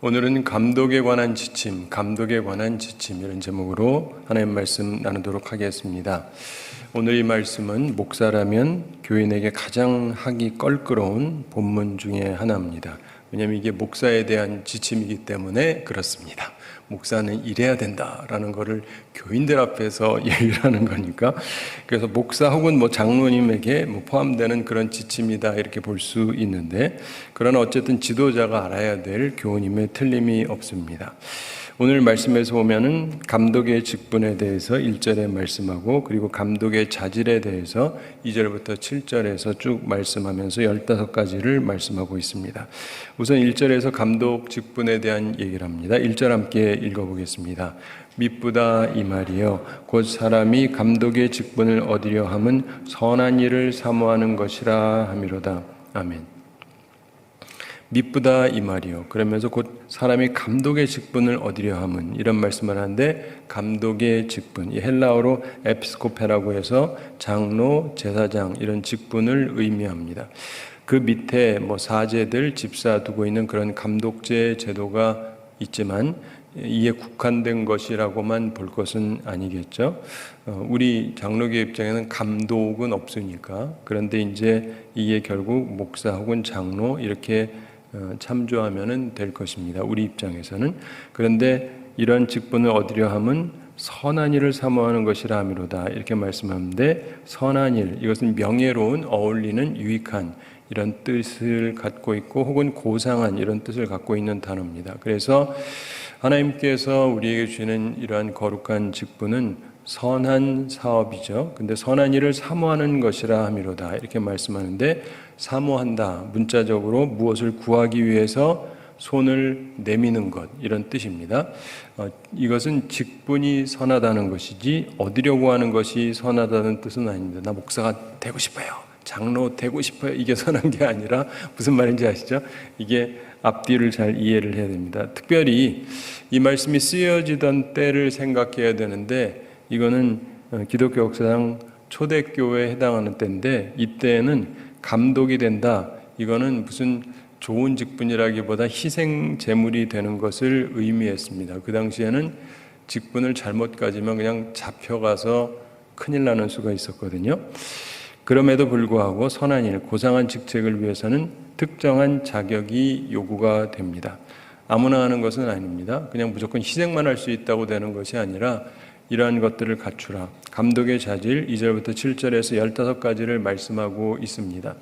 오늘은 감독에 관한 지침, 감독에 관한 지침 이런 제목으로 하나님 말씀 나누도록 하겠습니다. 오늘 이 말씀은 목사라면 교인에게 가장 하기 껄끄러운 본문 중에 하나입니다. 왜냐하면 이게 목사에 대한 지침이기 때문에 그렇습니다. 목사는 이래야 된다라는 것을 교인들 앞에서 얘기를 하는 거니까, 그래서 목사 혹은 장로님에게 포함되는 그런 지침이다 이렇게 볼 수 있는데, 그러나 어쨌든 지도자가 알아야 될 교훈임에 틀림이 없습니다. 오늘 말씀에서 보면은 감독의 직분에 대해서 1절에 말씀하고, 그리고 감독의 자질에 대해서 2절부터 7절에서 쭉 말씀하면서 15가지를 말씀하고 있습니다. 우선 1절에서 감독 직분에 대한 얘기를 합니다. 1절 함께 읽어보겠습니다. 미쁘다 이 말이요 곧 사람이 감독의 직분을 얻으려 함은 선한 일을 사모하는 것이라 함이로다. 아멘. 미쁘다 이 말이요. 그러면서 곧 사람이 감독의 직분을 얻으려 함은, 이런 말씀을 하는데, 감독의 직분, 이 헬라어로 에피스코페라고 해서 장로, 제사장 이런 직분을 의미합니다. 그 밑에 사제들, 집사 두고 있는 그런 감독제 제도가 있지만 이에 국한된 것이라고만 볼 것은 아니겠죠. 우리 장로교 입장에는 감독은 없으니까. 그런데 이제 이게 결국 목사 혹은 장로 이렇게 참조하면 될 것입니다. 우리 입장에서는. 그런데 이런 직분을 얻으려 함은 선한 일을 사모하는 것이라 함이로다 이렇게 말씀하는데, 선한 일, 이것은 명예로운, 어울리는, 유익한 이런 뜻을 갖고 있고, 혹은 고상한 이런 뜻을 갖고 있는 단어입니다. 그래서 하나님께서 우리에게 주시는 이러한 거룩한 직분은 선한 사업이죠. 근데 선한 일을 사모하는 것이라 함이로다 이렇게 말씀하는데, 사모한다, 문자적으로 무엇을 구하기 위해서 손을 내미는 것, 이런 뜻입니다. 이것은 직분이 선하다는 것이지 얻으려고 하는 것이 선하다는 뜻은 아닙니다. 나 목사가 되고 싶어요, 장로 되고 싶어요, 이게 선한 게 아니라, 무슨 말인지 아시죠? 이게 앞뒤를 잘 이해를 해야 됩니다. 특별히 이 말씀이 쓰여지던 때를 생각해야 되는데, 이거는 기독교 역사상 초대교회에 해당하는 때인데, 이때는 감독이 된다, 이거는 무슨 좋은 직분이라기보다 희생 제물이 되는 것을 의미했습니다. 그 당시에는 직분을 잘못 가지면 그냥 잡혀가서 큰일 나는 수가 있었거든요. 그럼에도 불구하고 선한 일, 고상한 직책을 위해서는 특정한 자격이 요구가 됩니다. 아무나 하는 것은 아닙니다. 그냥 무조건 희생만 할 수 있다고 되는 것이 아니라 이러한 것들을 갖추라. 감독의 자질, 2절부터 7절에서 15가지를 말씀하고 있습니다.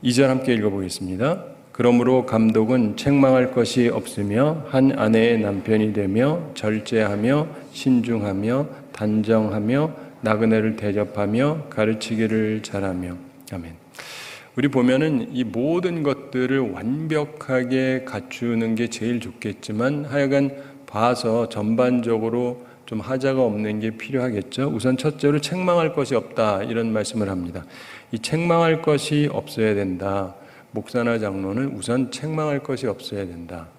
2절 함께 읽어보겠습니다. 그러므로 감독은 책망할 것이 없으며 한 아내의 남편이 되며 절제하며 신중하며 단정하며 나그네를 대접하며 가르치기를 잘하며. 아멘. 우리 보면은 이 모든 것들을 완벽하게 갖추는 게 제일 좋겠지만, 하여간 봐서 전반적으로 좀 하자가 없는 게 필요하겠죠. 우선 첫째로 책망할 것이 없다 이런 말씀을 합니다. 이 책망할 것이 없어야 된다. 목사나 장로는 우선 책망할 것이 없어야 된다.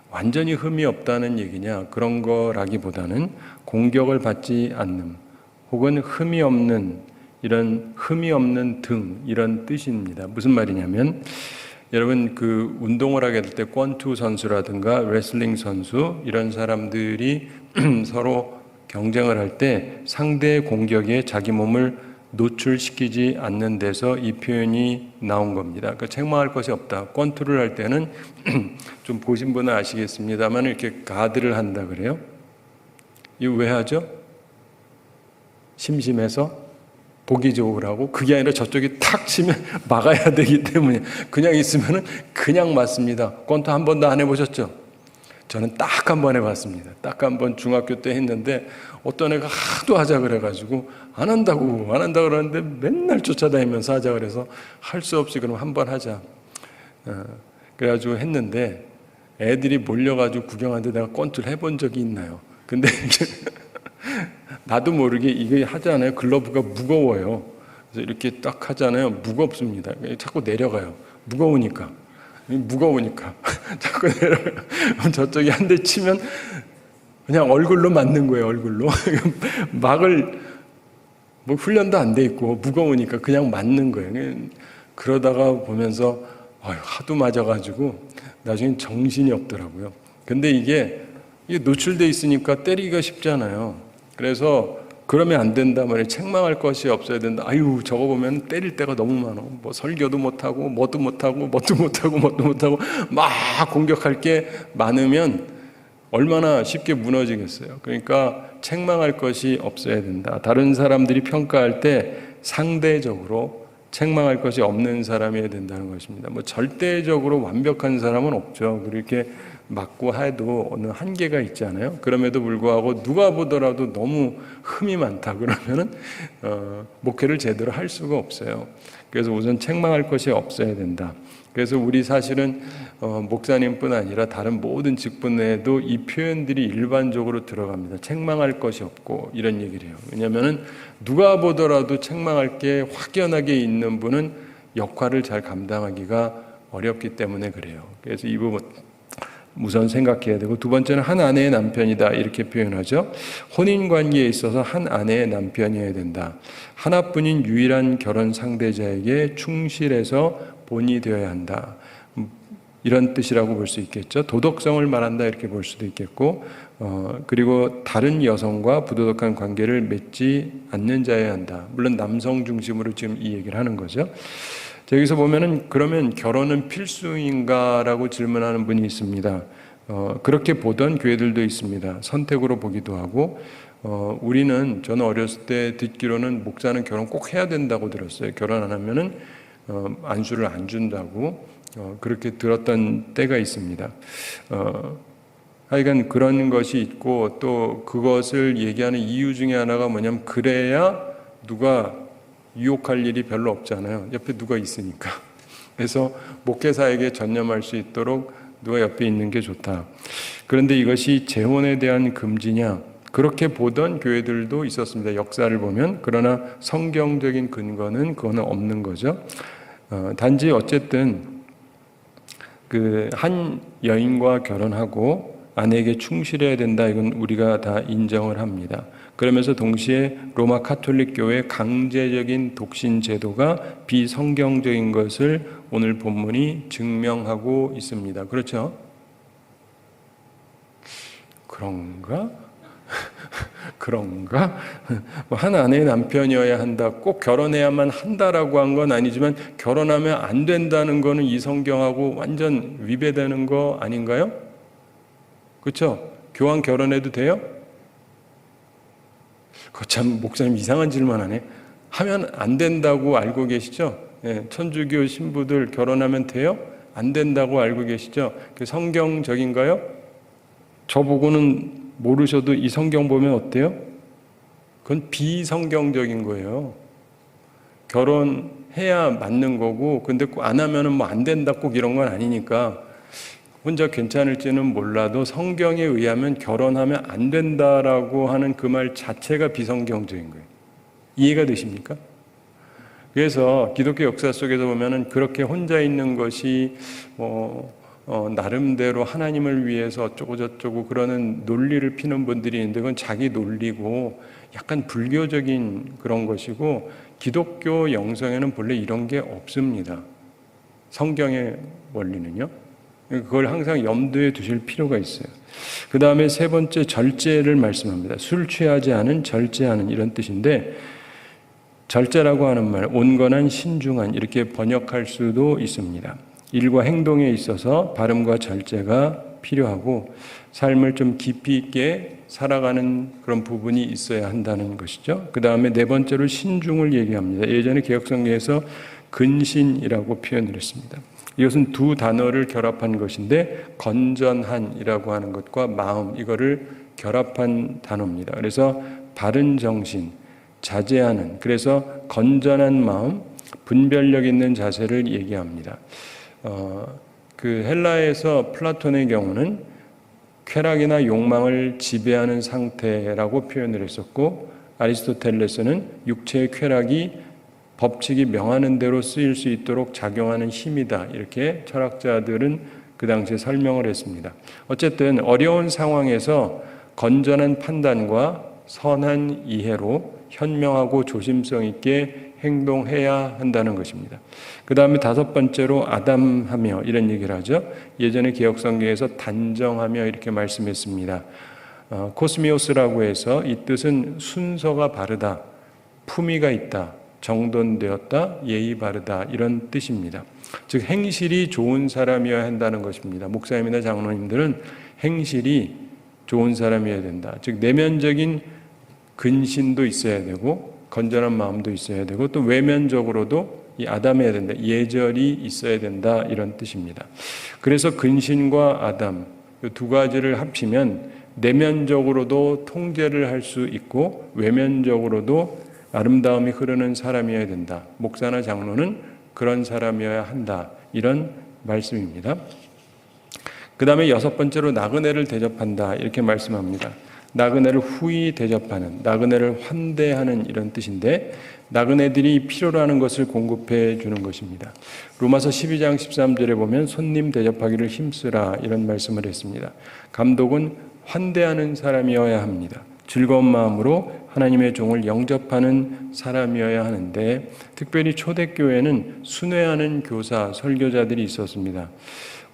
완전히 흠이 없다는 얘기냐, 그런 거라기보다는 공격을 받지 않는, 혹은 흠이 없는, 이런 흠이 없는 등, 이런 뜻입니다. 무슨 말이냐면, 여러분 그 운동을 하게 될 때 권투 선수라든가 레슬링 선수, 이런 사람들이 서로 경쟁을 할 때 상대의 공격에 자기 몸을 노출시키지 않는 데서 이 표현이 나온 겁니다. 그러니까 책망할 것이 없다. 권투를 할 때는 좀 보신 분은 아시겠습니다만 이렇게 가드를 한다 그래요. 이거 왜 하죠? 심심해서? 보기 좋으라고? 그게 아니라 저쪽이 탁 치면 막아야 되기 때문에. 그냥 있으면 그냥 맞습니다. 권투 한 번도 안 해보셨죠? 저는 딱 한 번 해봤습니다. 딱 한 번 중학교 때 했는데, 어떤 애가 하도 하자 그래가지고 안 한다고 그러는데 맨날 쫓아다니면서 하자 그래서 할 수 없이 그럼 한 번 하자. 그래가지고 했는데 애들이 몰려가지고 구경하는데 내가 권투를 해본 적이 있나요? 근데 나도 모르게 이거 하잖아요. 글러브가 무거워요. 그래서 이렇게 딱 하잖아요. 무겁습니다. 자꾸 내려가요. 무거우니까 자꾸 내려가요. 저쪽이 한 대 치면 그냥 얼굴로 맞는 거예요. 얼굴로. 막을 훈련도 안 돼 있고 무거우니까 그냥 맞는 거예요. 그러다가 보면서 하도 맞아가지고 나중엔 정신이 없더라고요. 근데 이게 노출돼 있으니까 때리기가 쉽잖아요. 그래서 그러면 안 된다 말이에요. 책망할 것이 없어야 된다. 저거 보면 때릴 때가 너무 많아. 뭐 설교도 못하고 뭣도 못하고 막 공격할 게 많으면 얼마나 쉽게 무너지겠어요. 그러니까 책망할 것이 없어야 된다. 다른 사람들이 평가할 때 상대적으로 책망할 것이 없는 사람이어야 된다는 것입니다. 뭐 절대적으로 완벽한 사람은 없죠. 그렇게 맞고 해도 어느 한계가 있잖아요. 그럼에도 불구하고 누가 보더라도 너무 흠이 많다 그러면은 목회를 제대로 할 수가 없어요. 그래서 우선 책망할 것이 없어야 된다. 그래서 우리 사실은 목사님뿐 아니라 다른 모든 직분에도 이 표현들이 일반적으로 들어갑니다. 책망할 것이 없고 이런 얘기를 해요. 왜냐하면 누가 보더라도 책망할 게 확연하게 있는 분은 역할을 잘 감당하기가 어렵기 때문에 그래요. 그래서 이 부분 우선 생각해야 되고, 두 번째는 한 아내의 남편이다 이렇게 표현하죠. 혼인관계에 있어서 한 아내의 남편이어야 된다. 하나뿐인 유일한 결혼 상대자에게 충실해서 본이 되어야 한다. 이런 뜻이라고 볼 수 있겠죠. 도덕성을 말한다 이렇게 볼 수도 있겠고, 그리고 다른 여성과 부도덕한 관계를 맺지 않는 자여야 한다. 물론 남성 중심으로 지금 이 얘기를 하는 거죠. 자, 여기서 보면은 그러면 결혼은 필수인가라고 질문하는 분이 있습니다. 그렇게 보던 교회들도 있습니다. 선택으로 보기도 하고, 저는 어렸을 때 듣기로는 목사는 결혼 꼭 해야 된다고 들었어요. 결혼 안 하면은 안수를 안 준다고 그렇게 들었던 때가 있습니다. 하여간 그런 것이 있고, 또 그것을 얘기하는 이유 중에 하나가 뭐냐면, 그래야 누가 유혹할 일이 별로 없잖아요. 옆에 누가 있으니까. 그래서 목회사에게 전념할 수 있도록 누가 옆에 있는 게 좋다. 그런데 이것이 재혼에 대한 금지냐? 그렇게 보던 교회들도 있었습니다. 역사를 보면. 그러나 성경적인 근거는 그거는 없는 거죠. 단지 어쨌든 그 한 여인과 결혼하고 아내에게 충실해야 된다. 이건 우리가 다 인정을 합니다. 그러면서 동시에 로마 카톨릭 교회의 강제적인 독신 제도가 비성경적인 것을 오늘 본문이 증명하고 있습니다. 그렇죠? 그런가? 그런가? 한 아내의 남편이어야 한다. 꼭 결혼해야만 한다라고 한 건 아니지만, 결혼하면 안 된다는 거는 이 성경하고 완전 위배되는 거 아닌가요? 그렇죠? 교황 결혼해도 돼요? 참 목사님 이상한 질문하네. 하면 안 된다고 알고 계시죠? 천주교 신부들 결혼하면 돼요? 안 된다고 알고 계시죠? 성경적인가요? 저보고는 모르셔도 이 성경 보면 어때요? 그건 비성경적인 거예요. 결혼해야 맞는 거고, 근데 꼭 안 하면은 뭐 안 된다 꼭 이런 건 아니니까, 혼자 괜찮을지는 몰라도 성경에 의하면 결혼하면 안 된다라고 하는 그 말 자체가 비성경적인 거예요. 이해가 되십니까? 그래서 기독교 역사 속에서 보면은 그렇게 혼자 있는 것이 나름대로 하나님을 위해서 어쩌고 저쩌고 그러는 논리를 피는 분들이 있는데, 그건 자기 논리고 약간 불교적인 그런 것이고, 기독교 영성에는 본래 이런 게 없습니다. 성경의 원리는요. 그걸 항상 염두에 두실 필요가 있어요. 그 다음에 세 번째, 절제를 말씀합니다. 술 취하지 않은, 절제하는 이런 뜻인데, 절제라고 하는 말, 온건한, 신중한 이렇게 번역할 수도 있습니다. 일과 행동에 있어서 발음과 절제가 필요하고 삶을 좀 깊이 있게 살아가는 그런 부분이 있어야 한다는 것이죠. 그 다음에 네 번째로 신중을 얘기합니다. 예전에 개역성경에서 근신이라고 표현을 했습니다. 이것은 두 단어를 결합한 것인데, 건전한이라고 하는 것과 마음, 이거를 결합한 단어입니다. 그래서 바른 정신, 자제하는, 그래서 건전한 마음, 분별력 있는 자세를 얘기합니다. 그 헬라에서 플라톤의 경우는 쾌락이나 욕망을 지배하는 상태라고 표현을 했었고, 아리스토텔레스는 육체의 쾌락이 법칙이 명하는 대로 쓰일 수 있도록 작용하는 힘이다. 이렇게 철학자들은 그 당시에 설명을 했습니다. 어쨌든 어려운 상황에서 건전한 판단과 선한 이해로 현명하고 조심성 있게 행동해야 한다는 것입니다. 그 다음에 다섯 번째로 아담하며 이런 얘기를 하죠. 예전에 개역성경에서 단정하며 이렇게 말씀했습니다. 코스미오스라고 해서 이 뜻은 순서가 바르다, 품위가 있다, 정돈되었다, 예의 바르다 이런 뜻입니다. 즉 행실이 좋은 사람이어야 한다는 것입니다. 목사님이나 장로님들은 행실이 좋은 사람이어야 된다. 즉 내면적인 근신도 있어야 되고 건전한 마음도 있어야 되고 또 외면적으로도 이 아담해야 된다. 예절이 있어야 된다 이런 뜻입니다. 그래서 근신과 아담 이 두 가지를 합치면 내면적으로도 통제를 할 수 있고 외면적으로도 아름다움이 흐르는 사람이어야 된다. 목사나 장로는 그런 사람이어야 한다. 이런 말씀입니다. 그 다음에 여섯 번째로 나그네를 대접한다. 이렇게 말씀합니다. 나그네를 후히 대접하는, 나그네를 환대하는 이런 뜻인데 나그네들이 필요로 하는 것을 공급해 주는 것입니다. 로마서 12장 13절에 보면 손님 대접하기를 힘쓰라 이런 말씀을 했습니다. 감독은 환대하는 사람이어야 합니다. 즐거운 마음으로 하나님의 종을 영접하는 사람이어야 하는데 특별히 초대교회는 순회하는 교사, 설교자들이 있었습니다.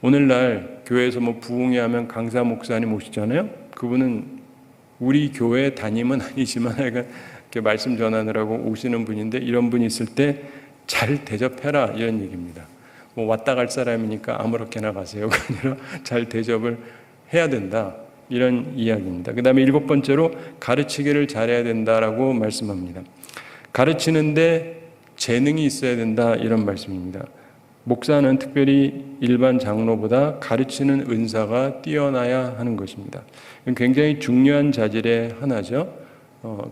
오늘날 교회에서 부흥회 하면 강사 목사님 오시잖아요. 그분은 우리 교회 담임은 아니지만 이렇게 말씀 전하느라고 오시는 분인데 이런 분이 있을 때 잘 대접해라 이런 얘기입니다. 왔다 갈 사람이니까 아무렇게나 가세요. 아니라 잘 대접을 해야 된다. 이런 이야기입니다. 그 다음에 일곱 번째로 가르치기를 잘해야 된다라고 말씀합니다. 가르치는데 재능이 있어야 된다 이런 말씀입니다. 목사는 특별히 일반 장로보다 가르치는 은사가 뛰어나야 하는 것입니다. 굉장히 중요한 자질의 하나죠.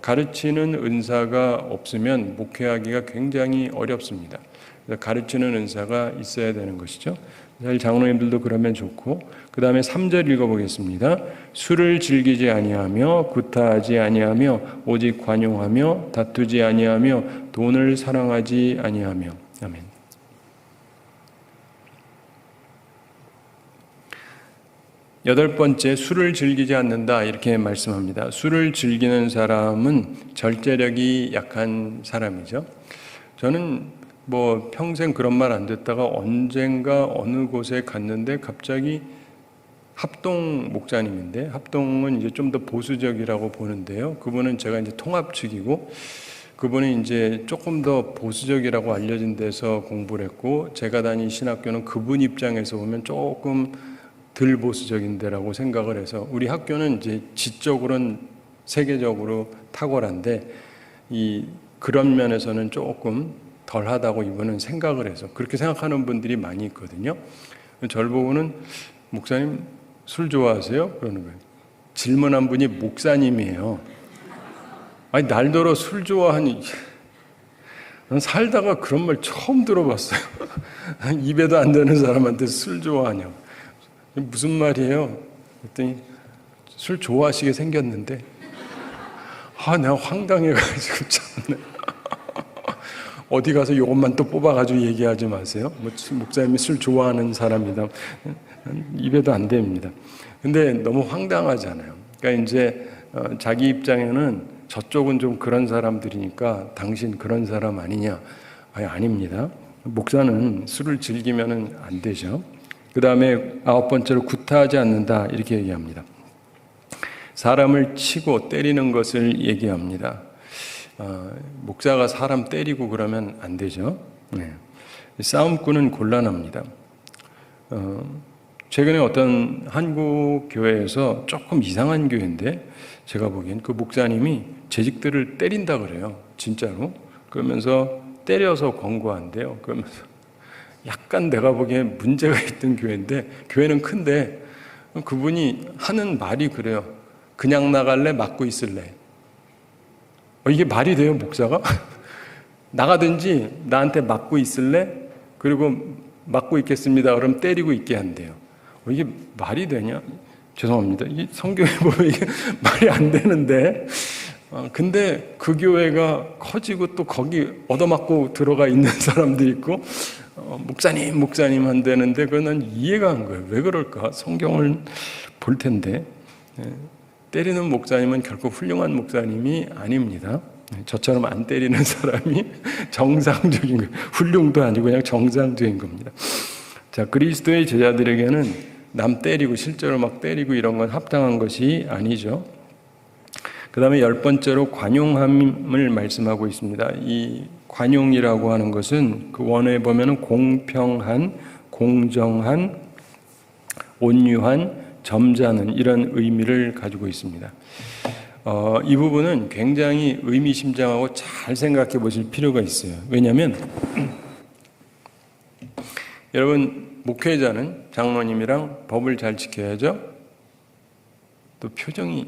가르치는 은사가 없으면 목회하기가 굉장히 어렵습니다. 가르치는 은사가 있어야 되는 것이죠. 장로님들도 그러면 좋고 그 다음에 3절 읽어보겠습니다. 술을 즐기지 아니하며 구타하지 아니하며 오직 관용하며 다투지 아니하며 돈을 사랑하지 아니하며 아멘. 여덟 번째, 술을 즐기지 않는다 이렇게 말씀합니다. 술을 즐기는 사람은 절제력이 약한 사람이죠. 저는 평생 그런 말 안 듣다가 언젠가 어느 곳에 갔는데 갑자기 합동 목사님인데 합동은 이제 좀 더 보수적이라고 보는데요. 그분은 제가 이제 통합 측이고 그분은 이제 조금 더 보수적이라고 알려진 데서 공부를 했고 제가 다닌 신학교는 그분 입장에서 보면 조금 덜 보수적인 데라고 생각을 해서 우리 학교는 이제 지적으로는 세계적으로 탁월한데 그런 면에서는 조금 덜하다고 이분은 생각을 해서 그렇게 생각하는 분들이 많이 있거든요. 저를 보고는 목사님 술 좋아하세요? 그러는 거예요. 질문한 분이 목사님이에요. 아니 날더러 술 좋아하니 난 살다가 그런 말 처음 들어봤어요. 입에도 안 되는 사람한테 술 좋아하냐고. 무슨 말이에요? 그랬더니 술 좋아하시게 생겼는데 내가 황당해가지고 참네. 어디 가서 이것만 또 뽑아가지고 얘기하지 마세요. 목사님이 술 좋아하는 사람이다. 입에도 안 됩니다. 근데 너무 황당하잖아요. 그러니까 이제 자기 입장에는 저쪽은 좀 그런 사람들이니까 당신 그런 사람 아니냐? 아닙니다. 목사는 술을 즐기면 안 되죠. 그 다음에 아홉 번째로 구타하지 않는다 이렇게 얘기합니다. 사람을 치고 때리는 것을 얘기합니다. 목사가 사람 때리고 그러면 안 되죠. 네. 싸움꾼은 곤란합니다. 최근에 어떤 한국 교회에서 조금 이상한 교회인데 제가 보기엔 그 목사님이 재직들을 때린다 그래요. 진짜로. 그러면서 때려서 권고한대요. 그러면서 약간 내가 보기엔 문제가 있던 교회인데 교회는 큰데 그분이 하는 말이 그래요. 그냥 나갈래? 맞고 있을래? 이게 말이 돼요, 목사가? 나가든지 나한테 맞고 있을래? 그리고 맞고 있겠습니다. 그럼 때리고 있게 한대요. 이게 말이 되냐? 죄송합니다. 이 성경에 보면 이게 말이 안 되는데 근데 그 교회가 커지고 또 거기 얻어맞고 들어가 있는 사람도 있고 목사님 한다는데 그건 이해가 안 가요. 왜 그럴까? 성경을 볼 텐데 때리는 목사님은 결코 훌륭한 목사님이 아닙니다. 저처럼 안 때리는 사람이 정상적인 거예요. 훌륭도 아니고 그냥 정상적인 겁니다. 자, 그리스도의 제자들에게는 남 때리고 실제로 막 때리고 이런 건 합당한 것이 아니죠. 그 다음에 10번째로 관용함을 말씀하고 있습니다. 이 관용이라고 하는 것은 그 원어에 보면 공평한, 공정한, 온유한, 점잖은 이런 의미를 가지고 있습니다. 이 부분은 굉장히 의미심장하고 잘 생각해 보실 필요가 있어요. 왜냐하면 여러분 목회자는 장로님이랑 법을 잘 지켜야죠. 또 표정이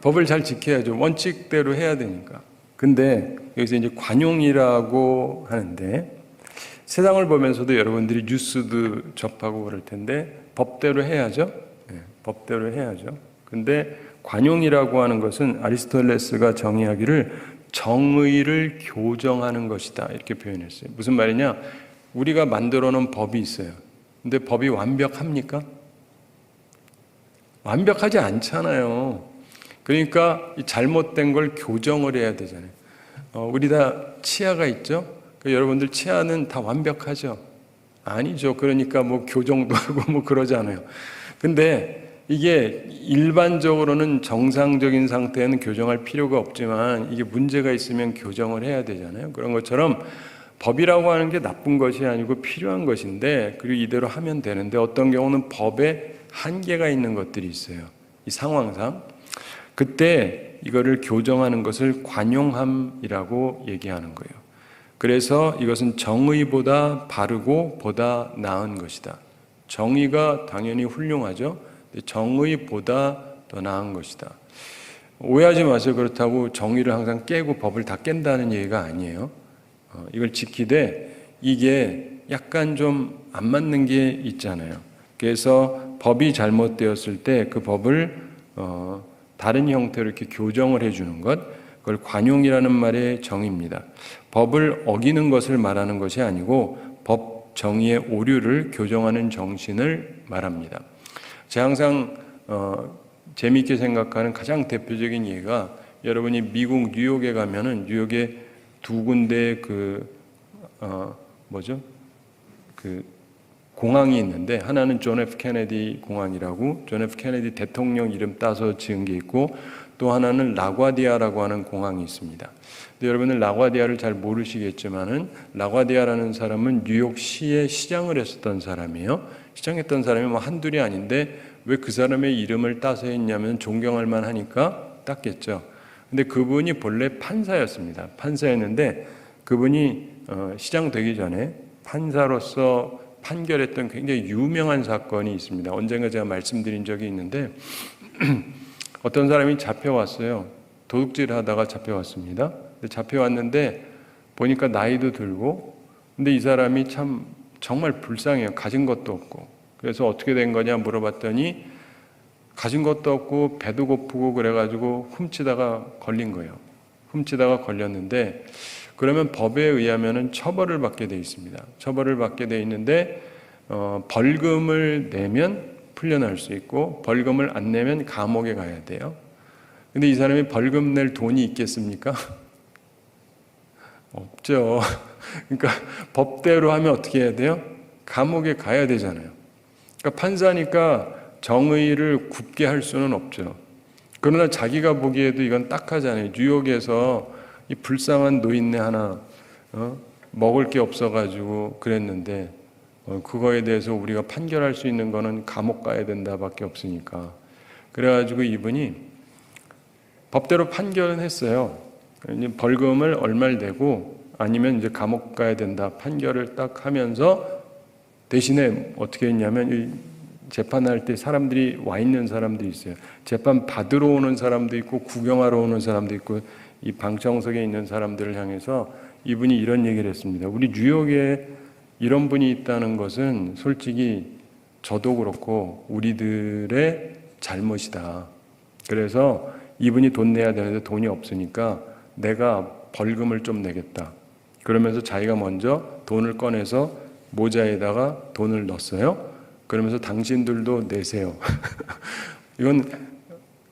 법을 잘 지켜야죠. 원칙대로 해야 되니까. 근데 여기서 이제 관용이라고 하는데 세상을 보면서도 여러분들이 뉴스도 접하고 그럴 텐데 법대로 해야죠. 네, 법대로 해야죠. 근데 관용이라고 하는 것은 아리스토텔레스가 정의하기를 정의를 교정하는 것이다 이렇게 표현했어요. 무슨 말이냐? 우리가 만들어 놓은 법이 있어요. 근데 법이 완벽합니까? 완벽하지 않잖아요. 그러니까 이 잘못된 걸 교정을 해야 되잖아요. 우리 다 치아가 있죠? 여러분들 치아는 다 완벽하죠? 아니죠. 그러니까 뭐 교정도 하고 뭐 그러잖아요. 근데 이게 일반적으로는 정상적인 상태에는 교정할 필요가 없지만 이게 문제가 있으면 교정을 해야 되잖아요. 그런 것처럼 법이라고 하는 게 나쁜 것이 아니고 필요한 것인데 그리고 이대로 하면 되는데 어떤 경우는 법에 한계가 있는 것들이 있어요. 이 상황상. 그때 이거를 교정하는 것을 관용함이라고 얘기하는 거예요. 그래서 이것은 정의보다 바르고 보다 나은 것이다. 정의가 당연히 훌륭하죠. 정의보다 더 나은 것이다. 오해하지 마세요. 그렇다고 정의를 항상 깨고 법을 다 깬다는 얘기가 아니에요. 이걸 지키되 이게 약간 좀 안 맞는 게 있잖아요. 그래서 법이 잘못되었을 때 그 법을 다른 형태로 이렇게 교정을 해주는 것, 그걸 관용이라는 말의 정의입니다. 법을 어기는 것을 말하는 것이 아니고 법 정의의 오류를 교정하는 정신을 말합니다. 제가 항상 재미있게 생각하는 가장 대표적인 예가 여러분이 미국 뉴욕에 가면은 뉴욕에 두 군데 그 공항이 있는데 하나는 존 F 케네디 공항이라고 존 F 케네디 대통령 이름 따서 지은 게 있고 또 하나는 라과디아라고 하는 공항이 있습니다. 근데 여러분은 라과디아를 잘 모르시겠지만은 라과디아라는 사람은 뉴욕시의 시장을 했었던 사람이에요. 시장했던 사람이 뭐 한둘이 아닌데 왜 그 사람의 이름을 따서 했냐면 존경할 만하니까 땄겠죠. 근데 그분이 본래 판사였습니다. 판사였는데 그분이 시장 되기 전에 판사로서 판결했던 굉장히 유명한 사건이 있습니다. 언젠가 제가 말씀드린 적이 있는데 어떤 사람이 잡혀왔어요. 도둑질 하다가 잡혀왔습니다. 근데 잡혀왔는데 보니까 나이도 들고 근데 이 사람이 참 정말 불쌍해요. 가진 것도 없고. 그래서 어떻게 된 거냐 물어봤더니 가진 것도 없고 배도 고프고 그래가지고 훔치다가 걸린 거예요. 훔치다가 걸렸는데 그러면 법에 의하면은 처벌을 받게 돼 있습니다. 처벌을 받게 돼 있는데 벌금을 내면 풀려날 수 있고 벌금을 안 내면 감옥에 가야 돼요. 근데 이 사람이 벌금 낼 돈이 있겠습니까? 없죠. 그러니까 법대로 하면 어떻게 해야 돼요? 감옥에 가야 되잖아요. 그러니까 판사니까 정의를 굽게 할 수는 없죠. 그러나 자기가 보기에도 이건 딱하잖아요. 뉴욕에서 이 불쌍한 노인네 하나 먹을 게 없어가지고 그랬는데 그거에 대해서 우리가 판결할 수 있는 거는 감옥 가야 된다밖에 없으니까 그래가지고 이분이 법대로 판결은 했어요. 벌금을 얼마를 내고 아니면 이제 감옥 가야 된다 판결을 딱 하면서 대신에 어떻게 했냐면 이 재판할 때 사람들이 와 있는 사람들이 있어요. 재판 받으러 오는 사람도 있고 구경하러 오는 사람도 있고 이 방청석에 있는 사람들을 향해서 이분이 이런 얘기를 했습니다. 우리 뉴욕에 이런 분이 있다는 것은 솔직히 저도 그렇고 우리들의 잘못이다. 그래서 이분이 돈 내야 되는데 돈이 없으니까 내가 벌금을 좀 내겠다. 그러면서 자기가 먼저 돈을 꺼내서 모자에다가 돈을 넣었어요. 그러면서 당신들도 내세요. 이건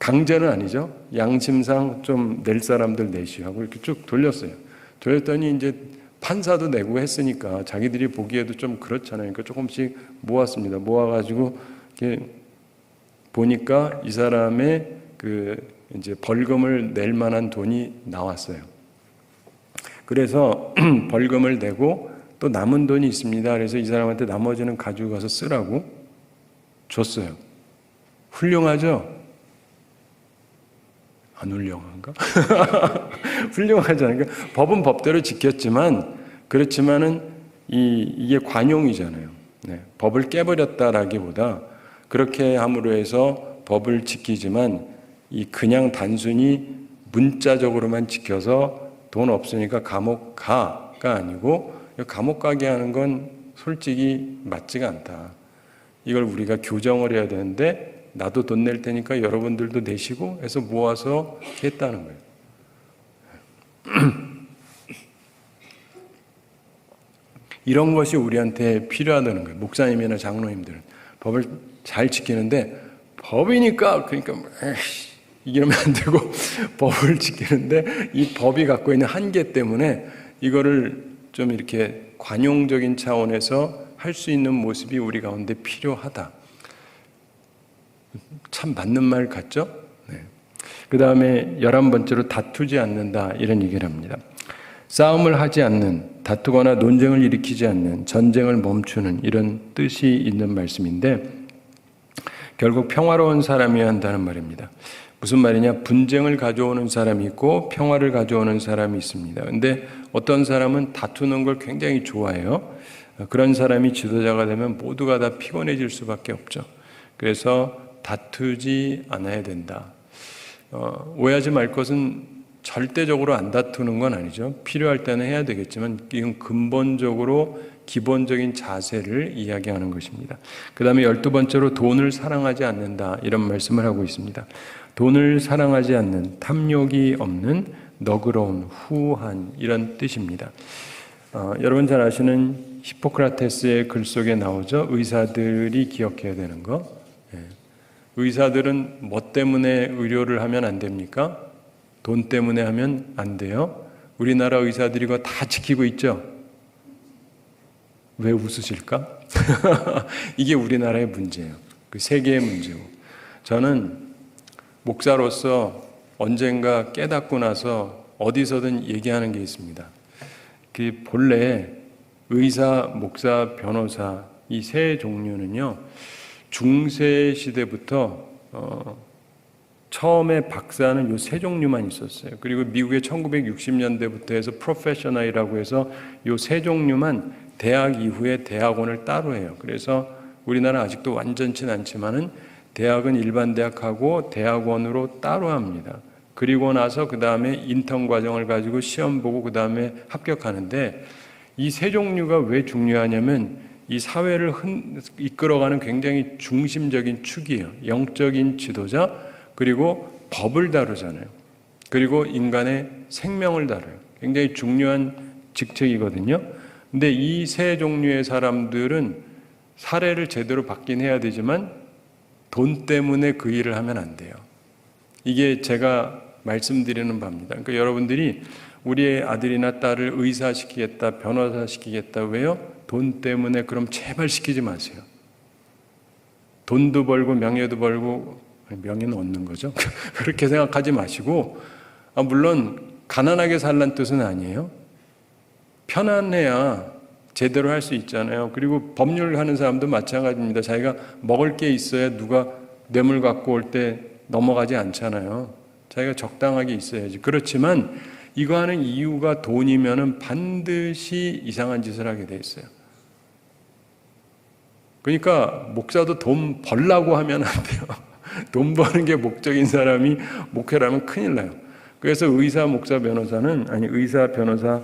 강제는 아니죠. 양심상 좀 낼 사람들 내시하고 이렇게 쭉 돌렸어요. 돌렸더니 이제 판사도 내고 했으니까 자기들이 보기에도 좀 그렇잖아요. 그러니까 조금씩 모았습니다. 모아가지고 이렇게 보니까 이 사람의 그 이제 벌금을 낼 만한 돈이 나왔어요. 그래서 벌금을 내고 또 남은 돈이 있습니다. 그래서 이 사람한테 나머지는 가지고 가서 쓰라고 줬어요. 훌륭하죠? 안 훌륭한가? 훌륭하잖아요. 그러니까 법은 법대로 지켰지만 그렇지만은 이게 관용이잖아요. 네, 법을 깨버렸다라기보다 그렇게 함으로 해서 법을 지키지만 이 그냥 단순히 문자적으로만 지켜서 돈 없으니까 감옥 가가 아니고 감옥 가게 하는 건 솔직히 맞지가 않다. 이걸 우리가 교정을 해야 되는데 나도 돈 낼 테니까 여러분들도 내시고 해서 모아서 했다는 거예요. 이런 것이 우리한테 필요하다는 거예요. 목사님이나 장로님들은 법을 잘 지키는데 법이니까 그러니까 이러면 안 되고 법을 지키는데 이 법이 갖고 있는 한계 때문에 이거를 좀 이렇게 관용적인 차원에서 할 수 있는 모습이 우리 가운데 필요하다. 참 맞는 말 같죠? 네. 그 다음에 11번째로 다투지 않는다 이런 얘기를 합니다. 싸움을 하지 않는, 다투거나 논쟁을 일으키지 않는, 전쟁을 멈추는 이런 뜻이 있는 말씀인데 결국 평화로운 사람이어야 한다는 말입니다. 무슨 말이냐? 분쟁을 가져오는 사람이 있고 평화를 가져오는 사람이 있습니다. 근데 어떤 사람은 다투는 걸 굉장히 좋아해요. 그런 사람이 지도자가 되면 모두가 다 피곤해질 수밖에 없죠. 그래서 다투지 않아야 된다. 오해하지 말 것은 절대적으로 안 다투는 건 아니죠. 필요할 때는 해야 되겠지만 이건 근본적으로 기본적인 자세를 이야기하는 것입니다. 그 다음에 12번째로 돈을 사랑하지 않는다 이런 말씀을 하고 있습니다. 돈을 사랑하지 않는, 탐욕이 없는, 너그러운, 후한 이런 뜻입니다. 여러분 잘 아시는 히포크라테스의 글 속에 나오죠. 의사들이 기억해야 되는 거. 의사들은 뭐 때문에 의료를 하면 안 됩니까? 돈 때문에 하면 안 돼요. 우리나라 의사들이 그거 다 지키고 있죠. 왜 웃으실까? 이게 우리나라의 문제예요. 그 세계의 문제고. 저는 목사로서 언젠가 깨닫고 나서 어디서든 얘기하는 게 있습니다. 그 본래 의사, 목사, 변호사 이 세 종류는요. 중세 시대부터 처음에 박사는 요 세 종류만 있었어요. 그리고 미국의 1960년대부터 해서 프로페셔널이라고 해서 요 세 종류만 대학 이후에 대학원을 따로 해요. 그래서 우리나라 아직도 완전치는 않지만은 대학은 일반 대학하고 대학원으로 따로 합니다. 그리고 나서 그 다음에 인턴 과정을 가지고 시험 보고 그 다음에 합격하는데 이 세 종류가 왜 중요하냐면 이 사회를 이끌어가는 굉장히 중심적인 축이에요. 영적인 지도자 그리고 법을 다루잖아요. 그리고 인간의 생명을 다뤄요. 굉장히 중요한 직책이거든요. 근데 이 세 종류의 사람들은 사례를 제대로 받긴 해야 되지만 돈 때문에 그 일을 하면 안 돼요. 이게 제가 말씀드리는 바입니다. 그러니까 여러분들이 우리의 아들이나 딸을 의사 시키겠다, 변호사 시키겠다. 왜요? 돈 때문에. 그럼 제발 시키지 마세요. 돈도 벌고 명예도 벌고, 명예는 얻는 거죠. 그렇게 생각하지 마시고, 물론 가난하게 살란 뜻은 아니에요. 편안해야 제대로 할 수 있잖아요. 그리고 법률 하는 사람도 마찬가지입니다. 자기가 먹을 게 있어야 누가 뇌물 갖고 올 때 넘어가지 않잖아요. 자기가 적당하게 있어야지. 그렇지만 이거 하는 이유가 돈이면은 반드시 이상한 짓을 하게 돼 있어요. 그러니까 목사도 돈 벌라고 하면 안 돼요. 돈 버는 게 목적인 사람이 목회를 하면 큰일 나요. 그래서 의사, 목사, 변호사는 의사, 변호사,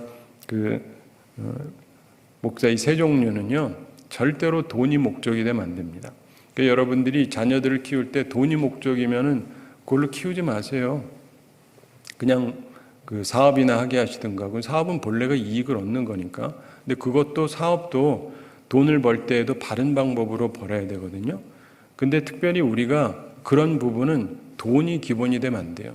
목사 이 세 종류는요 절대로 돈이 목적이 되면 안 됩니다. 그러니까 여러분들이 자녀들을 키울 때 돈이 목적이면은 그걸로 키우지 마세요. 그냥 그 사업이나 하게 하시든가. 그 사업은 본래가 이익을 얻는 거니까. 근데 그것도 사업도 돈을 벌 때에도 바른 방법으로 벌어야 되거든요. 근데 특별히 우리가 그런 부분은 돈이 기본이 되면 안 돼요.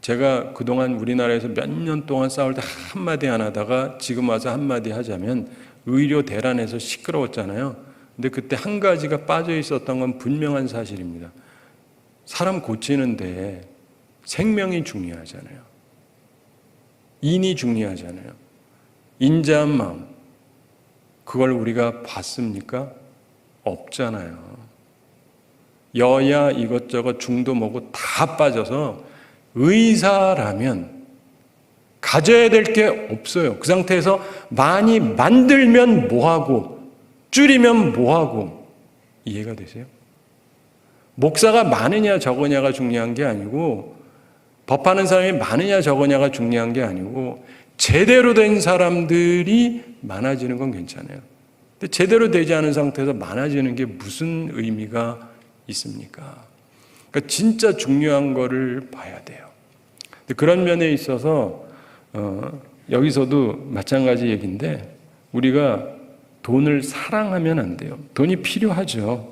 제가 그동안 우리나라에서 몇 년 동안 싸울 때 한마디 안 하다가 지금 와서 한마디 하자면 의료 대란에서 시끄러웠잖아요. 근데 그때 한 가지가 빠져 있었던 건 분명한 사실입니다. 사람 고치는데 생명이 중요하잖아요. 인이 중요하잖아요. 인자한 마음, 그걸 우리가 봤습니까? 없잖아요. 여야 이것저것 중도 뭐고 다 빠져서 의사라면 가져야 될 게 없어요. 그 상태에서 많이 만들면 뭐하고 줄이면 뭐하고, 이해가 되세요? 목사가 많으냐 적으냐가 중요한 게 아니고, 법하는 사람이 많으냐 적으냐가 중요한 게 아니고, 제대로 된 사람들이 많아지는 건 괜찮아요. 근데 제대로 되지 않은 상태에서 많아지는 게 무슨 의미가 있습니까? 그러니까 진짜 중요한 거를 봐야 돼요. 그런 면에 있어서 여기서도 마찬가지 얘기인데, 우리가 돈을 사랑하면 안 돼요. 돈이 필요하죠.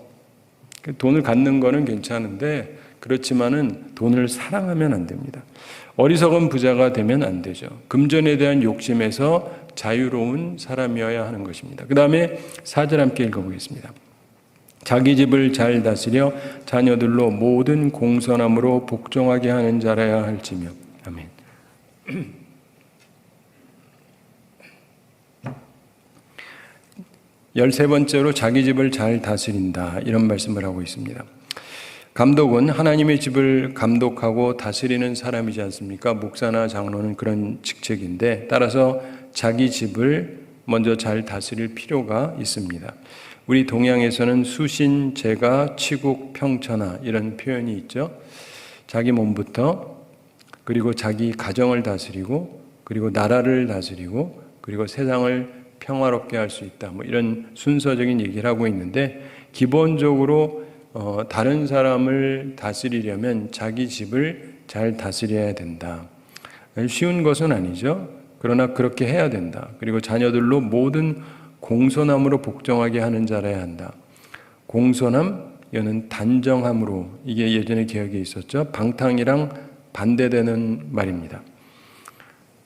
돈을 갖는 거는 괜찮은데, 그렇지만은 돈을 사랑하면 안 됩니다. 어리석은 부자가 되면 안 되죠. 금전에 대한 욕심에서 자유로운 사람이어야 하는 것입니다. 그 다음에 4절 함께 읽어보겠습니다. 자기 집을 잘 다스려 자녀들로 모든 공선함으로 복종하게 하는 자라야 할지며. 아멘. 13번째로 자기 집을 잘 다스린다, 이런 말씀을 하고 있습니다. 감독은 하나님의 집을 감독하고 다스리는 사람이지 않습니까? 목사나 장로는 그런 직책인데, 따라서 자기 집을 먼저 잘 다스릴 필요가 있습니다. 우리 동양에서는 수신, 제가, 치국, 평천하 이런 표현이 있죠. 자기 몸부터, 그리고 자기 가정을 다스리고, 그리고 나라를 다스리고, 그리고 세상을 평화롭게 할 수 있다, 뭐 이런 순서적인 얘기를 하고 있는데, 기본적으로 다른 사람을 다스리려면 자기 집을 잘 다스려야 된다. 쉬운 것은 아니죠. 그러나 그렇게 해야 된다. 그리고 자녀들로 모든 공손함으로 복종하게 하는 자라야 한다. 공손함, 이는 단정함으로, 이게 예전에 개혁에 있었죠. 방탕이랑 반대되는 말입니다.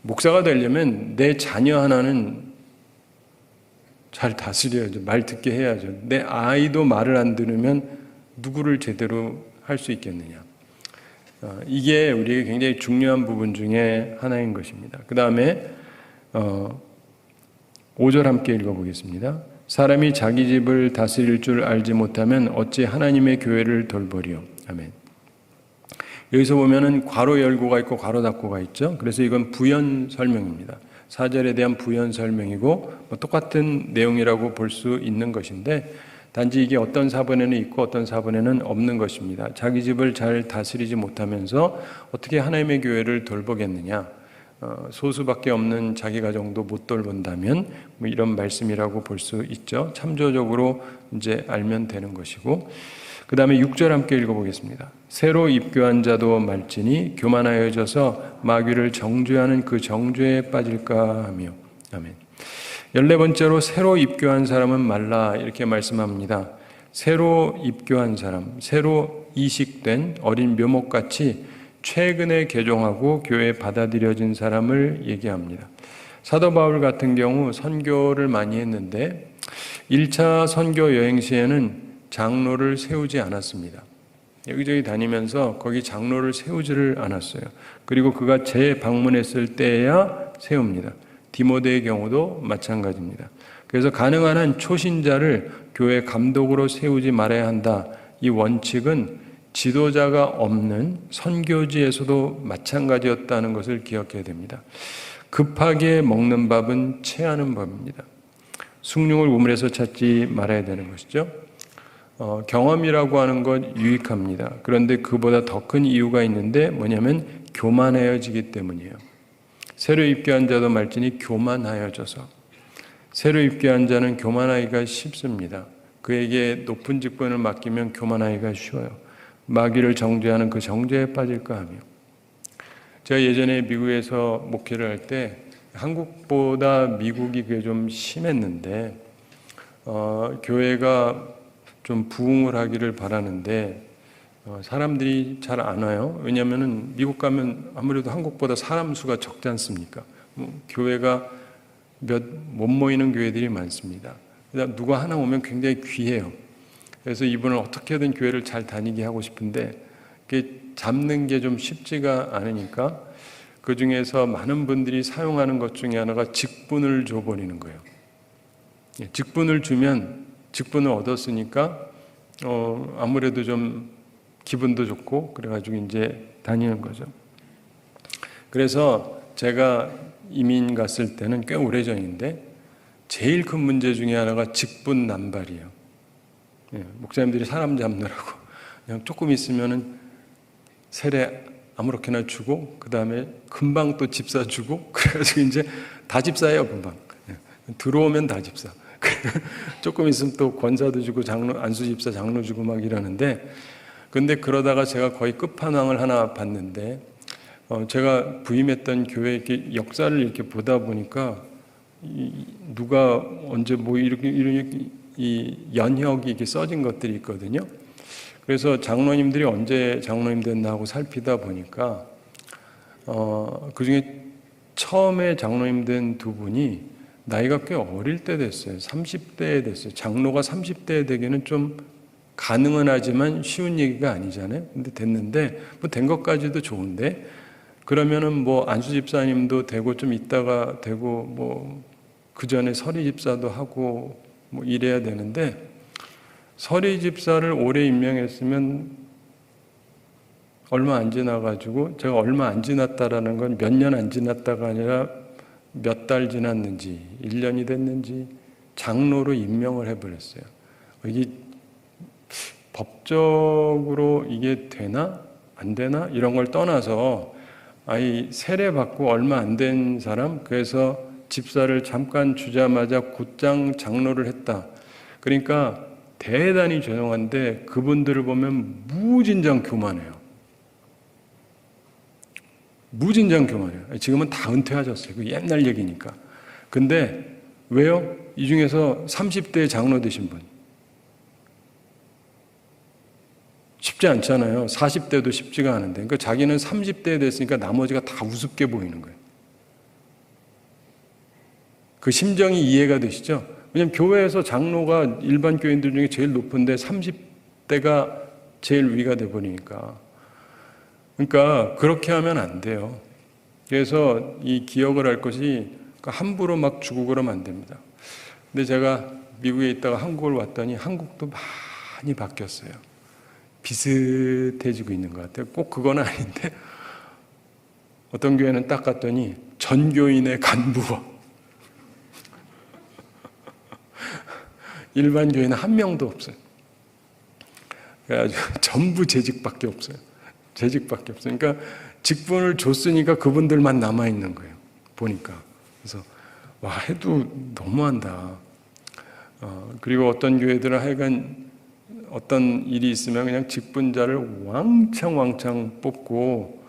목사가 되려면 내 자녀 하나는 잘 다스려야죠. 말 듣게 해야죠. 내 아이도 말을 안 들으면 누구를 제대로 할 수 있겠느냐. 이게 우리에게 굉장히 중요한 부분 중에 하나인 것입니다. 그 다음에 5절 함께 읽어보겠습니다. 사람이 자기 집을 다스릴 줄 알지 못하면 어찌 하나님의 교회를 돌보리요. 아멘. 여기서 보면은 괄호 열고가 있고 괄호 닫고가 있죠. 그래서 이건 부연 설명입니다. 4절에 대한 부연 설명이고 똑같은 내용이라고 볼 수 있는 것인데, 단지 이게 어떤 사본에는 있고 어떤 사본에는 없는 것입니다. 자기 집을 잘 다스리지 못하면서 어떻게 하나님의 교회를 돌보겠느냐. 소수밖에 없는 자기 가정도 못 돌본다면 뭐 이런 말씀이라고 볼 수 있죠. 참조적으로 이제 알면 되는 것이고, 그 다음에 6절 함께 읽어보겠습니다. 새로 입교한 자도 말지니 교만하여져서 마귀를 정죄하는 그 정죄에 빠질까 하며. 아멘. 14번째로 새로 입교한 사람은 말라, 이렇게 말씀합니다. 새로 입교한 사람, 새로 이식된 어린 묘목같이 최근에 개종하고 교회에 받아들여진 사람을 얘기합니다. 사도 바울 같은 경우 선교를 많이 했는데 1차 선교 여행 시에는 장로를 세우지 않았습니다. 여기저기 다니면서 거기 장로를 세우지를 않았어요. 그리고 그가 재방문했을 때야 세웁니다. 디모데의 경우도 마찬가지입니다. 그래서 가능한 한 초신자를 교회 감독으로 세우지 말아야 한다. 이 원칙은 지도자가 없는 선교지에서도 마찬가지였다는 것을 기억해야 됩니다. 급하게 먹는 밥은 체하는 법입니다. 숭늉을 우물에서 찾지 말아야 되는 것이죠. 경험이라고 하는 것 유익합니다. 그런데 그보다 더 큰 이유가 있는데 뭐냐면 교만해지기 때문이에요. 새로 입교한 자도 말지니 교만하여져서. 새로 입교한 자는 교만하기가 쉽습니다. 그에게 높은 직분을 맡기면 교만하기가 쉬워요. 마귀를 정죄하는 그 정죄에 빠질까 하며. 제가 예전에 미국에서 목회를 할 때 한국보다 미국이 그게 좀 심했는데 교회가 좀 부흥을 하기를 바라는데 사람들이 잘 안 와요. 왜냐하면은 미국 가면 아무래도 한국보다 사람 수가 적지 않습니까? 교회가 못 모이는 교회들이 많습니다. 그러니까 누가 하나 오면 굉장히 귀해요. 그래서 이분을 어떻게든 교회를 잘 다니게 하고 싶은데 그게 잡는 게 좀 쉽지가 않으니까 그 중에서 많은 분들이 사용하는 것 중에 하나가 직분을 줘버리는 거예요. 직분을 주면 직분을 얻었으니까 아무래도 좀 기분도 좋고 그래가지고 이제 다니는 거죠. 그래서 제가 이민 갔을 때는 꽤 오래전인데 제일 큰 문제 중에 하나가 직분 남발이에요. 목사님들이 사람 잡느라고 그냥 조금 있으면은 세례 아무렇게나 주고 그 다음에 금방 또 집사 주고 그래가지고 이제 다 집사예요. 금방 들어오면 다 집사. 조금 있으면 또 권사도 주고 장로 안수 집사 장로 주고 막 이러는데 근데 그러다가 제가 거의 끝판왕을 하나 봤는데 제가 부임했던 교회 이렇게 역사를 이렇게 보다 보니까 누가 언제 뭐 이렇게 이 연혁이 이렇게 써진 것들이 있거든요. 그래서 장로님들이 언제 장로님 됐나 하고 살피다 보니까 그 중에 처음에 장로님 된 두 분이 나이가 꽤 어릴 때 됐어요. 30대에 됐어요. 장로가 30대에 되기는 좀 가능은 하지만 쉬운 얘기가 아니잖아요. 근데 됐는데 뭐 된 것까지도 좋은데 그러면은 뭐 안수 집사님도 되고 좀 있다가 되고 뭐 그 전에 서리 집사도 하고 뭐 이래야 되는데 서리 집사를 오래 임명했으면 얼마 안 지나가지고 제가 얼마 안 지났다라는 건 몇 년 안 지났다가 아니라 몇 달 지났는지 1년이 됐는지 장로로 임명을 해버렸어요. 이게 법적으로 이게 되나 안 되나 이런 걸 떠나서 아이 세례 받고 얼마 안 된 사람 그래서 집사를 잠깐 주자마자 곧장 장로를 했다. 그러니까 대단히 죄송한데 그분들을 보면 무진장 교만해요. 무진장 교만해요. 지금은 다 은퇴하셨어요. 그 옛날 얘기니까. 근데 왜요? 이 중에서 30대 장로 되신 분. 쉽지 않잖아요. 40대도 쉽지가 않은데. 그러니까 자기는 30대 됐으니까 나머지가 다 우습게 보이는 거예요. 그 심정이 이해가 되시죠? 왜냐하면 교회에서 장로가 일반 교인들 중에 제일 높은데 30대가 제일 위가 돼버리니까. 그러니까 그렇게 하면 안 돼요. 그래서 이 기억을 할 것이 함부로 막 주고 그러면 안 됩니다. 근데 제가 미국에 있다가 한국을 왔더니 한국도 많이 바뀌었어요. 비슷해지고 있는 것 같아요. 꼭 그건 아닌데 어떤 교회는 딱 갔더니 전교인의 간부와 일반 교회는 한 명도 없어요. 그래가지고 전부 재직밖에 없어요. 재직밖에 없어요. 그러니까 직분을 줬으니까 그분들만 남아있는 거예요. 보니까. 그래서 와 해도 너무한다. 그리고 어떤 교회들은 하여간 어떤 일이 있으면 그냥 직분자를 왕창 뽑고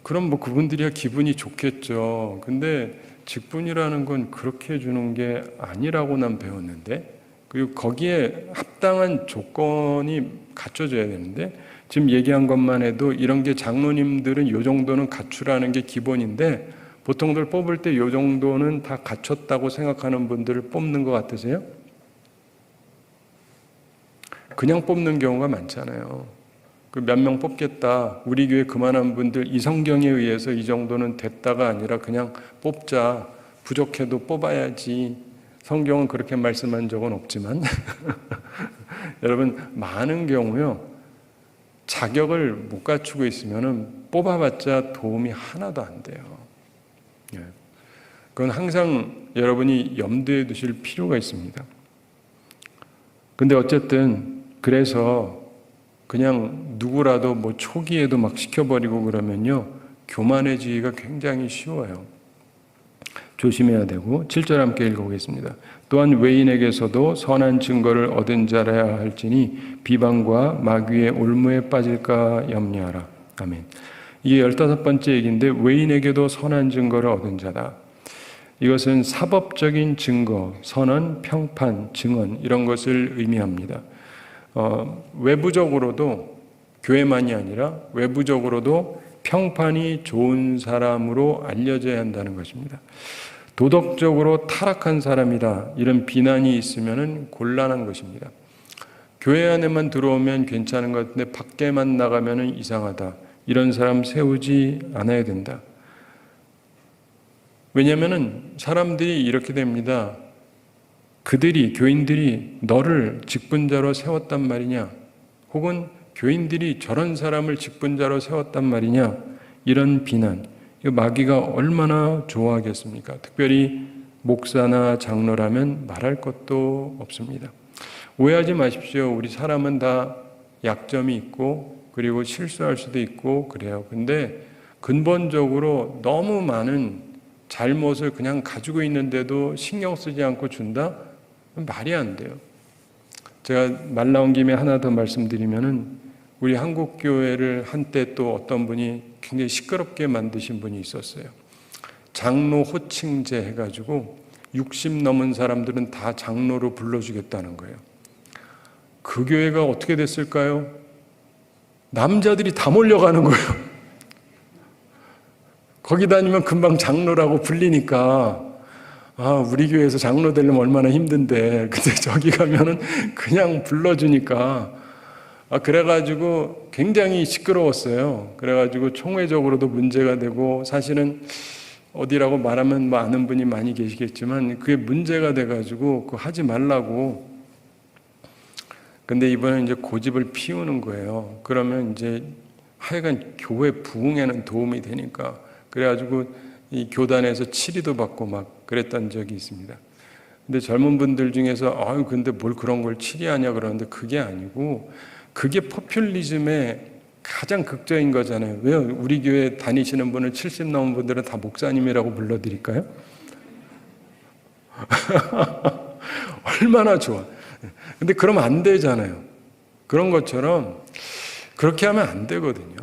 그럼 뭐 그분들이야 기분이 좋겠죠. 근데 직분이라는 건 그렇게 해주는 게 아니라고 난 배웠는데 그리고 거기에 합당한 조건이 갖춰져야 되는데 지금 얘기한 것만 해도 이런 게 장로님들은 요 정도는 갖추라는 게 기본인데 보통들 뽑을 때 요 정도는 다 갖췄다고 생각하는 분들을 뽑는 것 같으세요? 그냥 뽑는 경우가 많잖아요. 그 몇 명 뽑겠다. 우리 교회 그만한 분들 이 성경에 의해서 이 정도는 됐다가 아니라 그냥 뽑자. 부족해도 뽑아야지. 성경은 그렇게 말씀한 적은 없지만 여러분 많은 경우요. 자격을 못 갖추고 있으면 뽑아봤자 도움이 하나도 안 돼요. 그건 항상 여러분이 염두에 두실 필요가 있습니다. 근데 어쨌든 그래서 그냥 누구라도 뭐 초기에도 막 시켜버리고 그러면요. 교만해지기가 굉장히 쉬워요. 조심해야 되고 7절 함께 읽어보겠습니다. 또한 외인에게서도 선한 증거를 얻은 자라야 할지니 비방과 마귀의 올무에 빠질까 염려하라. 아멘. 이게 15번째 얘기인데 외인에게도 선한 증거를 얻은 자다. 이것은 사법적인 증거, 선언, 평판, 증언 이런 것을 의미합니다. 외부적으로도 교회만이 아니라 외부적으로도 평판이 좋은 사람으로 알려져야 한다는 것입니다. 도덕적으로 타락한 사람이다 이런 비난이 있으면 곤란한 것입니다. 교회 안에만 들어오면 괜찮은 것 같은데 밖에만 나가면 이상하다. 이런 사람 세우지 않아야 된다. 왜냐하면 사람들이 이렇게 됩니다. 교인들이 너를 직분자로 세웠단 말이냐? 혹은 교인들이 저런 사람을 직분자로 세웠단 말이냐? 이런 비난. 마귀가 얼마나 좋아하겠습니까? 특별히 목사나 장로라면 말할 것도 없습니다. 오해하지 마십시오. 우리 사람은 다 약점이 있고 그리고 실수할 수도 있고 그래요. 근데 근본적으로 너무 많은 잘못을 그냥 가지고 있는데도 신경 쓰지 않고 준다? 말이 안 돼요. 제가 말 나온 김에 하나 더 말씀드리면은 우리 한국교회를 한때 또 어떤 분이 굉장히 시끄럽게 만드신 분이 있었어요. 장로 호칭제 해가지고 60 넘은 사람들은 다 장로로 불러주겠다는 거예요. 그 교회가 어떻게 됐을까요? 남자들이 다 몰려가는 거예요. 거기 다니면 금방 장로라고 불리니까 우리 교회에서 장로 되려면 얼마나 힘든데 근데 저기 가면은 그냥 불러주니까 그래가지고 굉장히 시끄러웠어요. 그래가지고 총회적으로도 문제가 되고 사실은 어디라고 말하면 아는 분이 많이 계시겠지만 그게 문제가 돼가지고 그거 하지 말라고. 근데 이번에 이제 고집을 피우는 거예요. 그러면 이제 하여간 교회 부흥에는 도움이 되니까 그래가지고 이 교단에서 치리도 받고 막 그랬던 적이 있습니다. 근데 젊은 분들 중에서 근데 뭘 그런 걸 치리하냐 그러는데 그게 아니고 그게 포퓰리즘의 가장 극적인 거잖아요. 왜요? 우리 교회 다니시는 분을 70 넘은 분들은 다 목사님이라고 불러드릴까요? 얼마나 좋아. 근데 그러면 안 되잖아요. 그런 것처럼 그렇게 하면 안 되거든요.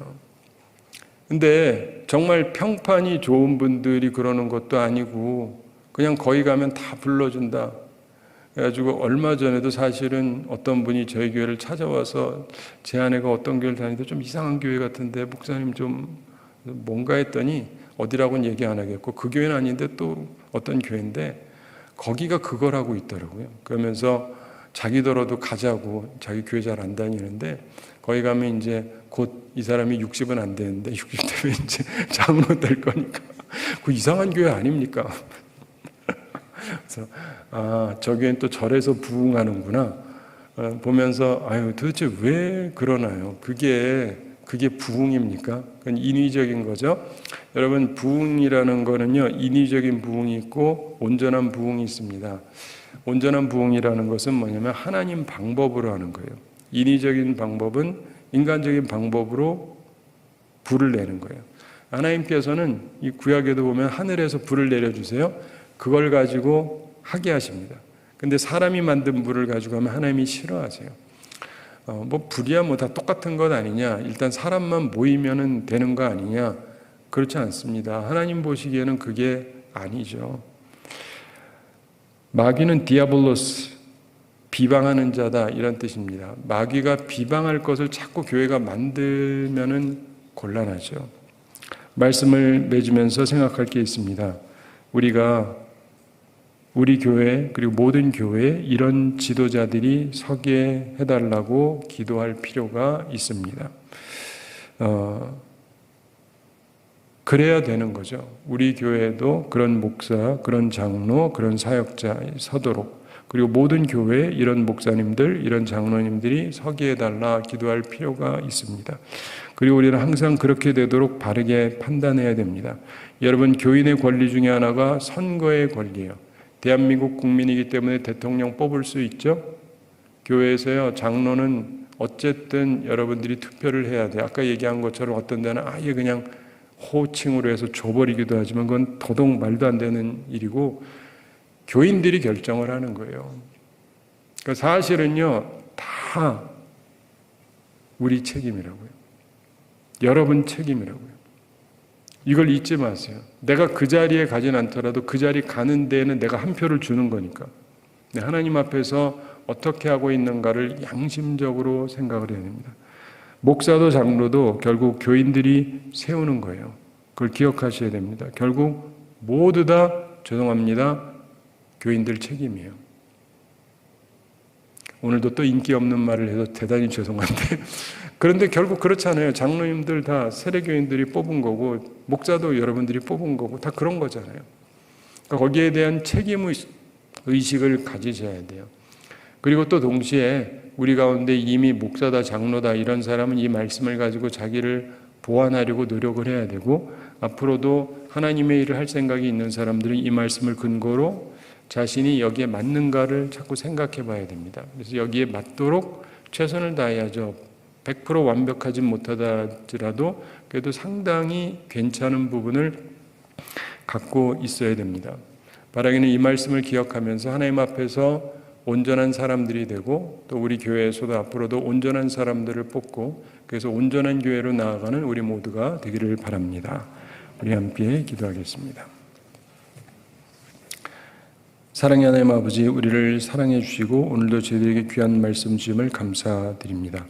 근데 정말 평판이 좋은 분들이 그러는 것도 아니고 그냥 거기 가면 다 불러준다. 그래가지고 얼마 전에도 사실은 어떤 분이 저희 교회를 찾아와서 제 아내가 어떤 교회를 다니는데 좀 이상한 교회 같은데 목사님 좀 뭔가 했더니 어디라고는 얘기 안 하겠고 그 교회는 아닌데 또 어떤 교회인데 거기가 그걸 하고 있더라고요. 그러면서 자기더라도 가자고 자기 교회 잘 안 다니는데 거기 가면 이제 곧 이 사람이 60은 안 되는데 60 되면 이제 장로 될 거니까 그 이상한 교회 아닙니까? 그래서 저 교회는 또 절에서 부흥하는구나 보면서 도대체 왜 그러나요? 그게 부흥입니까? 그건 인위적인 거죠. 여러분 부흥이라는 거는요 인위적인 부흥이 있고 온전한 부흥이 있습니다. 온전한 부흥이라는 것은 뭐냐면 하나님 방법으로 하는 거예요. 인위적인 방법은 인간적인 방법으로 불을 내는 거예요. 하나님께서는 이 구약에도 보면 하늘에서 불을 내려주세요. 그걸 가지고 하게 하십니다. 근데 사람이 만든 불을 가지고 하면 하나님이 싫어하세요. 불이야 다 똑같은 것 아니냐. 일단 사람만 모이면 되는 거 아니냐. 그렇지 않습니다. 하나님 보시기에는 그게 아니죠. 마귀는 디아볼로스, 비방하는 자다 이런 뜻입니다. 마귀가 비방할 것을 자꾸 교회가 만들면은 곤란하죠. 말씀을 맺으면서 생각할 게 있습니다. 우리가 우리 교회 그리고 모든 교회에 이런 지도자들이 서게 해달라고 기도할 필요가 있습니다. 그래야 되는 거죠. 우리 교회도 그런 목사, 그런 장로, 그런 사역자 서도록 그리고 모든 교회에 이런 목사님들, 이런 장로님들이 서게 해달라 기도할 필요가 있습니다. 그리고 우리는 항상 그렇게 되도록 바르게 판단해야 됩니다. 여러분, 교인의 권리 중에 하나가 선거의 권리예요. 대한민국 국민이기 때문에 대통령 뽑을 수 있죠? 교회에서요, 장로는 어쨌든 여러분들이 투표를 해야 돼요. 아까 얘기한 것처럼 어떤 데는 아예 그냥 호칭으로 해서 줘버리기도 하지만 그건 더더욱 말도 안 되는 일이고 교인들이 결정을 하는 거예요. 그러니까 사실은요, 다 우리 책임이라고요. 여러분 책임이라고요. 이걸 잊지 마세요. 내가 그 자리에 가진 않더라도 그 자리 가는 데에는 내가 한 표를 주는 거니까. 하나님 앞에서 어떻게 하고 있는가를 양심적으로 생각을 해야 됩니다. 목사도 장로도 결국 교인들이 세우는 거예요. 그걸 기억하셔야 됩니다. 결국 모두 다 죄송합니다. 교인들 책임이에요. 오늘도 또 인기 없는 말을 해서 대단히 죄송한데 그런데 결국 그렇잖아요. 장로님들 다 세례교인들이 뽑은 거고 목사도 여러분들이 뽑은 거고 다 그런 거잖아요. 그러니까 거기에 대한 책임의식을 가지셔야 돼요. 그리고 또 동시에 우리 가운데 이미 목사다 장로다 이런 사람은 이 말씀을 가지고 자기를 보완하려고 노력을 해야 되고 앞으로도 하나님의 일을 할 생각이 있는 사람들은 이 말씀을 근거로 자신이 여기에 맞는가를 자꾸 생각해 봐야 됩니다. 그래서 여기에 맞도록 최선을 다해야죠. 100% 완벽하지 못하더라도 그래도 상당히 괜찮은 부분을 갖고 있어야 됩니다. 바라기는 이 말씀을 기억하면서 하나님 앞에서 온전한 사람들이 되고 또 우리 교회에서도 앞으로도 온전한 사람들을 뽑고 그래서 온전한 교회로 나아가는 우리 모두가 되기를 바랍니다. 우리 함께 기도하겠습니다. 사랑의 하나님 아버지, 우리를 사랑해 주시고 오늘도 저희들에게 귀한 말씀 주심을 감사드립니다.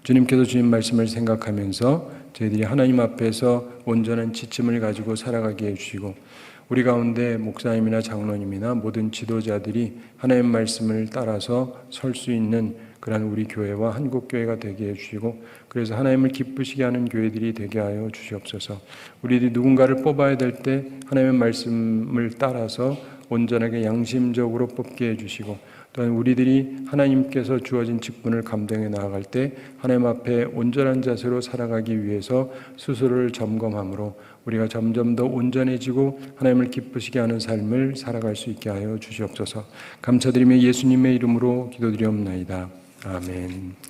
주님께서 주신 말씀을 생각하면서 저희들이 하나님 앞에서 온전한 지침을 가지고 살아가게 해주시고 우리 가운데 목사님이나 장로님이나 모든 지도자들이 하나님 말씀을 따라서 설 수 있는 그러한 우리 교회와 한국교회가 되게 해주시고 그래서 하나님을 기쁘시게 하는 교회들이 되게 하여 주시옵소서. 우리들이 누군가를 뽑아야 될 때 하나님의 말씀을 따라서 온전하게 양심적으로 뽑게 해주시고 또한 우리들이 하나님께서 주어진 직분을 감당해 나아갈 때 하나님 앞에 온전한 자세로 살아가기 위해서 스스로를 점검함으로 우리가 점점 더 온전해지고 하나님을 기쁘시게 하는 삶을 살아갈 수 있게 하여 주시옵소서. 감사드리며 예수님의 이름으로 기도드리옵나이다. 아멘.